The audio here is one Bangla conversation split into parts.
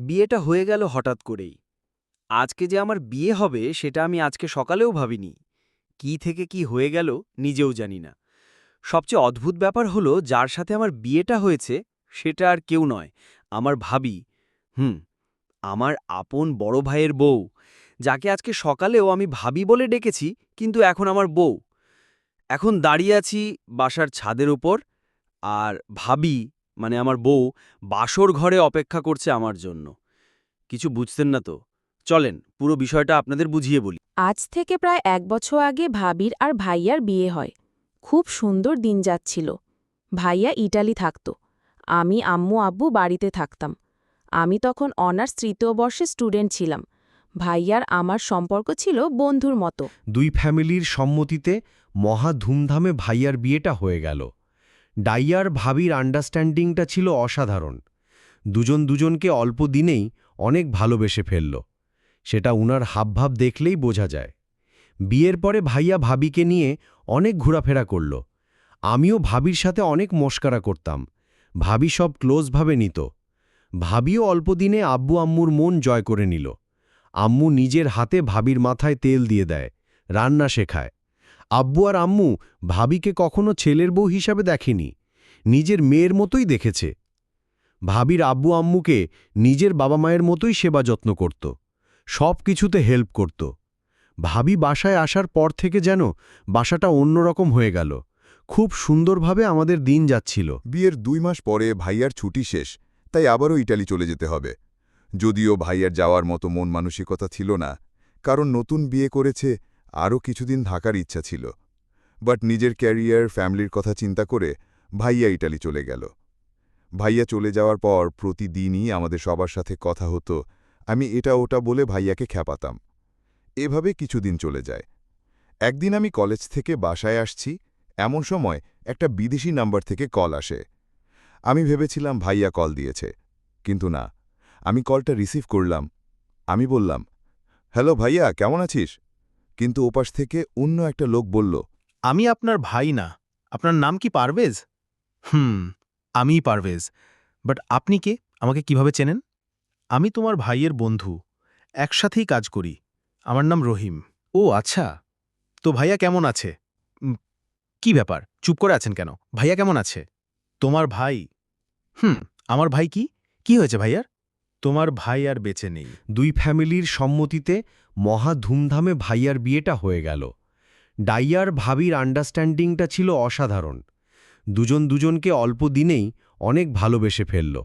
বিয়েটা হয়ে গেল হঠাৎ করেই। আজকে যে আমার বিয়ে হবে সেটা আমি আজকে সকালেও ভাবিনি। কি থেকে কি হয়ে গেল নিজেও জানি না। সবচেয়ে অদ্ভুত ব্যাপার হলো যার সাথে আমার বিয়েটা হয়েছে সেটা আর কেউ নয়, আমার ভাবি। হুম, আমার আপন বড় ভাইয়ের বউ, যাকে আজকে সকালেও আমি ভাবি বলে ডেকেছি, কিন্তু এখন আমার বউ। এখন দাঁড়িয়ে আছি বাসার ছাদের উপর, আর ভাবি মানে আমার বউ বাসর ঘরে অপেক্ষা করছে আমার জন্য। কিছু বুঝতেন না তো? চলেন পুরো বিষয়টা আপনাদের বুঝিয়ে বলি। আজ থেকে প্রায় ১ বছর আগে ভাবির আর ভাইয়ার বিয়ে হয়। খুব সুন্দর দিন যাচ্ছিল। ভাইয়া ইটালি থাকত। আমি আম্মু আব্বু বাড়িতে থাকতাম। আমি তখন অনার্স ৩য় বর্ষে স্টুডেন্ট ছিলাম। ভাইয়ার আমার সম্পর্ক ছিল বন্ধুর মতো। দুই ফ্যামিলির সম্মতিতে মহা ধুমধামে ভাইয়ার বিয়েটা হয়ে গেল। ডাইয়ার ভাবির আন্ডারস্ট্যান্ডিংটা ছিল অসাধারণ। দুজন দুজনকে অল্প দিনেই অনেক ভালোবেসে ফেলল। সেটা উনার হাবভাব দেখলেই বোঝা যায়। বিয়ের পরে ভাইয়া ভাবিকে নিয়ে অনেক ঘোরাফেরা করল। আমিও ভাবির সাথে অনেক মশকরা করতাম। ভাবি সব ক্লোজভাবে নিত। ভাবিও অল্প দিনে আব্বু আম্মুর মন জয় করে নিল। আম্মু নিজের হাতে ভাবির মাথায় তেল দিয়ে দেয়, রান্না শেখায়। আব্বু আর আম্মু ভাবিকে কখনো ছেলের বউ হিসাবে দেখেনি, নিজের মেয়ের মতোই দেখেছে। ভাবির আব্বু আম্মুকে নিজের বাবা মায়ের মতোই সেবা যত্ন করত, সব কিছুতে হেল্প করত। ভাবি বাসায় আসার পর থেকে যেন বাসাটা অন্যরকম হয়ে গেল। খুব সুন্দরভাবে আমাদের দিন যাচ্ছিল। বিয়ের ২ মাস পরে ভাইয়ার ছুটি শেষ, তাই আবারও ইটালি চলে যেতে হবে। যদিও ভাইয়ার যাওয়ার মতো মন মানসিকতা ছিল না, কারণ নতুন বিয়ে করেছে, আরও কিছুদিন থাকার ইচ্ছা ছিল। বাট নিজের ক্যারিয়ার, ফ্যামিলির কথা চিন্তা করে ভাইয়া ইটালি চলে গেল। ভাইয়া চলে যাওয়ার পর প্রতিদিনই আমাদের সবার সাথে কথা হতো। আমি এটা ওটা বলে ভাইয়াকে খ্যাপাতাম। এভাবে কিছুদিন চলে যায়। একদিন আমি কলেজ থেকে বাসায় আসছি, এমন সময় একটা বিদেশি নাম্বার থেকে কল আসে। আমি ভেবেছিলাম ভাইয়া কল দিয়েছে, কিন্তু না। আমি কলটা রিসিভ করলাম। আমি বললাম, হ্যালো ভাইয়া, কেমন আছিস? কিন্তু ওপাশ থেকে অন্য একটা লোক বলল, আমি আপনার ভাই না। আপনার নাম কি পারভেজ? আমিই পারভেজ। বাট আপনি কে? আমাকে কিভাবে চেনেন? আমি তোমার ভাইয়ের বন্ধু। একসাথেই কাজ করি। আমার নাম রহিম। ও আচ্ছা। তো ভাইয়া কেমন আছে? কি ব্যাপার, চুপ করে আছেন কেন? ভাইয়া কেমন আছে? তোমার ভাই? আমার ভাই কি? কি হয়েছে ভাইয়ার? তোমার ভাই আর বেঁচে নেই। দুই ফ্যামিলির সম্মতিতে মহা ধুমধামে ভাইয়ার বিয়েটা হয়ে গেল। ডাইয়ার ভাবির আন্ডারস্ট্যান্ডিংটা ছিল অসাধারণ। দুজন দুজনকে অল্প দিনেই অনেক ভালোবেসে ফেলল।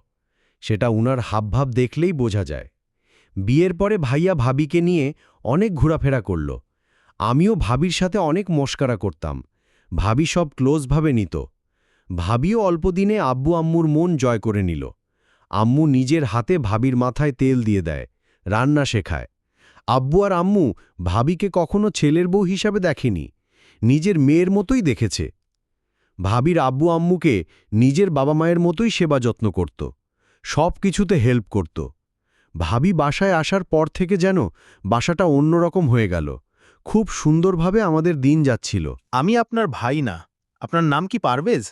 সেটা উনার হাবভাব দেখলেই বোঝা যায়। বিয়ের পরে ভাইয়া ভাবিকে নিয়ে অনেক ঘোরাফেরা করল। আমিও ভাবির সাথে অনেক মশকরা করতাম। ভাবি সব ক্লোজভাবে নিত। ভাবিও অল্প দিনে আব্বু আম্মুর মন জয় করে নিল। আম্মু নিজের হাতে ভাবির মাথায় তেল দিয়ে দেয়, রান্না শেখায়। আব্বু আর আম্মু ভাবিকে কখনো ছেলের বউ হিসাবে দেখেনি, নিজের মেয়ের মতোই দেখেছে। ভাবির আব্বু আম্মুকে নিজের বাবা মায়ের মতোই সেবা যত্ন করত, সব কিছুতে হেল্প করত। ভাবি বাসায় আসার পর থেকে যেন বাসাটা অন্যরকম হয়ে গেল। খুব সুন্দরভাবে আমাদের দিন যাচ্ছিল। আমি আপনার ভাই না। আপনার নাম কি পারভেজ?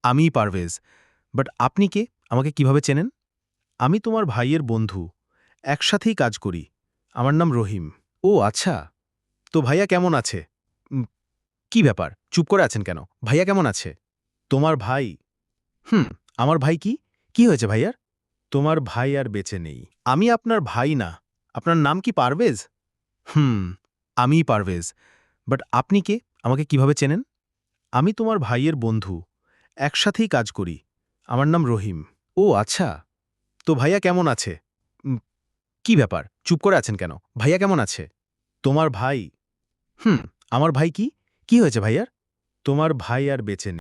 আমিই পারভেজ। বাট আপনি কে? আমাকে কিভাবে চেনেন? আমি তোমার ভাইয়ের বন্ধু। একসাথেই কাজ করি। আমার নাম রহিম। ও আচ্ছা। তো ভাইয়া কেমন আছে? কি ব্যাপার, চুপ করে আছেন কেন? ভাইয়া কেমন আছে? তোমার ভাই? আমার ভাই কি? কি হয়েছে ভাইয়ার? তোমার ভাই আর বেঁচে নেই। আমি আপনার ভাই না। আপনার নাম কি পারভেজ? আমিই পারভেজ। বাট আপনি কে? আমাকে কিভাবে চেনেন? আমি তোমার ভাইয়ের বন্ধু। একসাথেই কাজ করি। আমার নাম রহিম। ও আচ্ছা। তো ভাইয়া কেমন আছে? কি ব্যাপার, চুপ করে আছেন কেন? ভাইয়া কেমন আছে? তোমার ভাই? আমার ভাই কি? কি হয়েছে ভাইয়ার? তোমার ভাই আর বেঁচে নেই।